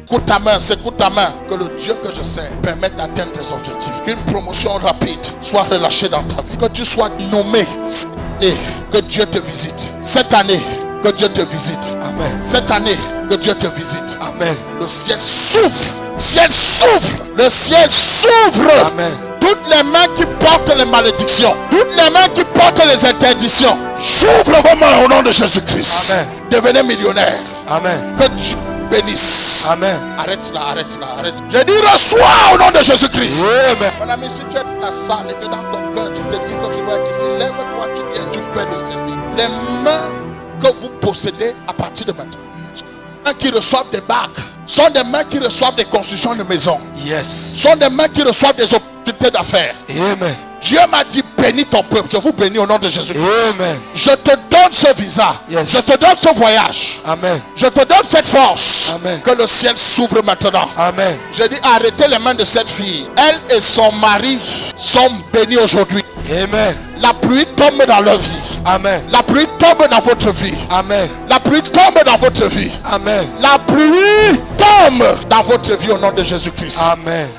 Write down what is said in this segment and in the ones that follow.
Secoue ta main, secoue ta main. Que le Dieu que je sais permette d'atteindre tes objectifs. Qu'une promotion rapide soit relâchée dans ta vie. Que tu sois nommé et que Dieu te visite. Cette année, que Dieu te visite. Amen. Cette année, que Dieu te visite. Amen. Le ciel s'ouvre. Le ciel s'ouvre. Le ciel s'ouvre. Amen. Toutes les mains qui portent les malédictions, toutes les mains qui portent les interdictions, j'ouvre vos mains au nom de Jésus-Christ. Amen. Devenez millionnaire. Amen. Que Dieu bénisse. Amen. Arrête là, arrête là, arrête. Je dis reçois au nom de Jésus-Christ. Amen. Mon ami, si tu es dans la salle et que dans ton cœur tu te dis que tu dois être ici, lève-toi, tu viens, tu fais le service. Les mains que vous possédez à partir de maintenant, qui reçoivent des bacs, sont des mains qui reçoivent des constructions de maisons. Yes. Sont des mains qui reçoivent des opportunités d'affaires. Amen. Dieu m'a dit bénis ton peuple. Je vous bénis au nom de Jésus-Christ. Amen. Je te donne ce visa. Yes. Je te donne ce voyage. Amen. Je te donne cette force. Amen. Que le ciel s'ouvre maintenant. Amen. Je dis arrêtez les mains de cette fille. Elle et son mari sont bénis aujourd'hui. Amen. La pluie tombe dans leur vie. Amen. La pluie tombe dans votre vie. Amen. La pluie tombe dans votre vie. Amen. La pluie tombe dans votre vie au nom de Jésus-Christ. Amen.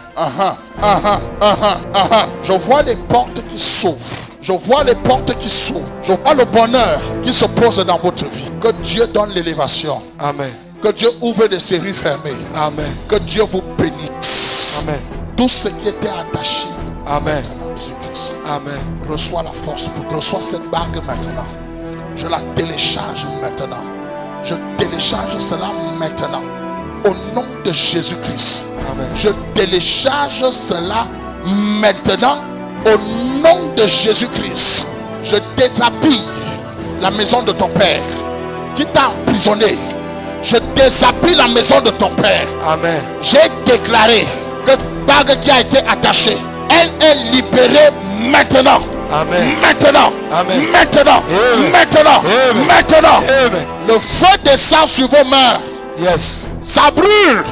Je vois les portes qui s'ouvrent. Je vois les portes qui s'ouvrent. Je vois le bonheur qui se pose dans votre vie. Que Dieu donne l'élévation. Amen. Que Dieu ouvre des séries fermées. Amen. Que Dieu vous bénisse. Amen. Tout ce qui était attaché. Amen. Jésus-Christ. Amen. Reçois la force. Reçois cette bague maintenant. Je la télécharge maintenant. Je télécharge cela maintenant. Au nom de Jésus-Christ. Amen. Je télécharge cela maintenant. Au nom de Jésus-Christ. Je déshabille la maison de ton père qui t'a emprisonné. Je déshabille la maison de ton père. Amen. J'ai déclaré que cette bague qui a été attachée, elle est libérée maintenant. Amen. Maintenant. Amen. Maintenant. Amen. Maintenant. Amen. Maintenant. Amen. Le feu descend sur vos mains. Yes. Ça brûle.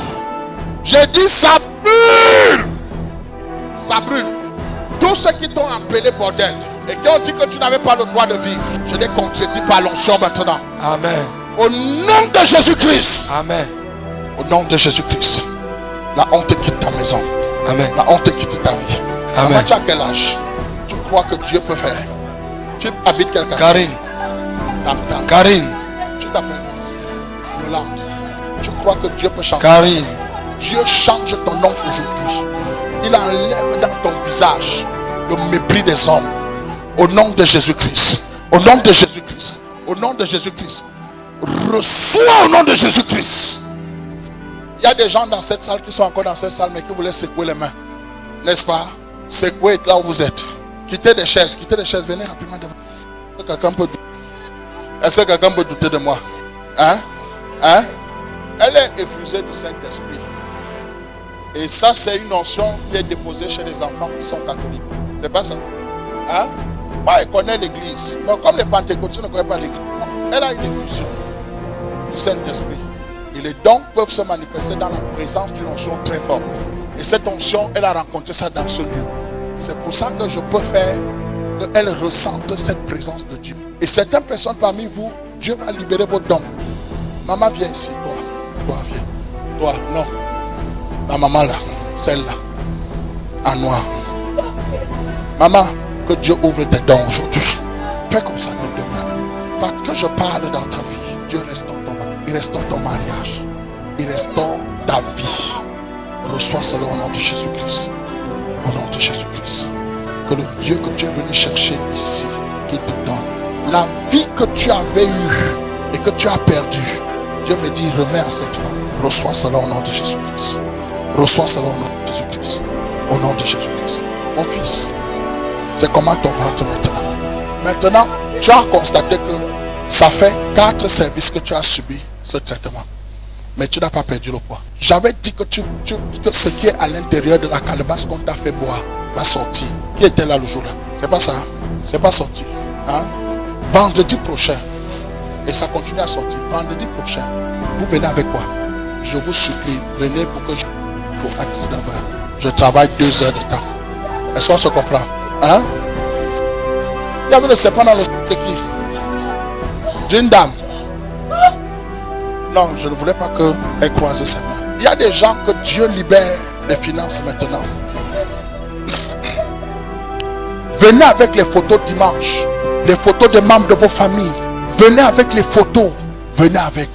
Je dis ça brûle. Ça brûle. Tous ceux qui t'ont appelé bordel et qui ont dit que tu n'avais pas le droit de vivre, je les contredis par l'onction maintenant. Amen. Au nom de Jésus-Christ. Amen. Au nom de Jésus-Christ. La honte quitte ta maison. Amen. La honte quitte ta vie. Amen. Maman, tu as quel âge? Tu crois que Dieu peut faire? Tu habites quel quartier? Karine. Tam-tam. Karine. Tu t'appelles Yolande. Tu crois que Dieu peut changer? Karine. Dieu change ton nom aujourd'hui. Il enlève dans ton visage le mépris des hommes. Au nom de Jésus-Christ. Au nom de Jésus-Christ. Au nom de Jésus-Christ. Reçois au nom de Jésus-Christ. Il y a des gens dans cette salle qui sont encore dans cette salle mais qui voulaient secouer les mains. N'est-ce pas? Secouez là où vous êtes. Quittez les chaises. Venez rapidement devant. Est-ce que quelqu'un peut douter? Est-ce que quelqu'un peut douter de moi? Hein? Elle est effusée du Saint-Esprit. Et ça, c'est une notion qui est déposée chez les enfants qui sont catholiques. C'est pas ça? Hein? Moi, elle connaît l'église. Mais comme les pentecôtiens ne connaissent pas l'église, elle a une effusion du Saint-Esprit. Et les dons peuvent se manifester dans la présence d'une onction très forte. Et cette onction, elle a rencontré ça dans ce lieu. C'est pour ça que je peux faire qu'elle ressente cette présence de Dieu. Et certaines personnes parmi vous, Dieu va libérer vos dons. Maman, viens ici, toi, viens. Toi, non. La maman là, celle-là, en noir. Maman, que Dieu ouvre tes dons aujourd'hui. Fais comme ça de demain. Parce que je parle dans ta vie, Dieu restaure ton mariage. Il restaure ton mariage. Il restaure ta vie. Reçois cela au nom de Jésus-Christ. Au nom de Jésus-Christ. Que le Dieu que tu es venu chercher ici, qu'il te donne. La vie que tu avais eue et que tu as perdue, Dieu me dit, remets à cette femme. Reçois cela au nom de Jésus-Christ. Reçois cela au nom de Jésus-Christ. Au nom de Jésus-Christ. Mon fils, c'est comment ton ventre maintenant. Maintenant, tu as constaté que ça fait 4 services que tu as subi ce traitement. Mais tu n'as pas perdu le poids. J'avais dit que que ce qui est à l'intérieur de la calebasse qu'on t'a fait boire va sortir. Qui était là le jour-là? C'est pas ça. Hein? C'est pas sorti. Hein? Vendredi prochain. Et ça continue à sortir. Vendredi prochain. Vous venez avec quoi? Je vous supplie, venez pour que je... à 19h. Je travaille 2 heures de temps. Est-ce qu'on se comprend? Hein? Il y avait le serpent dans le qui? D'une dame. Non, je ne voulais pas qu'elle croise ses mains. Il y a des gens que Dieu libère les finances maintenant. Venez avec les photos dimanche, les photos des membres de vos familles. Venez avec les photos. Venez avec.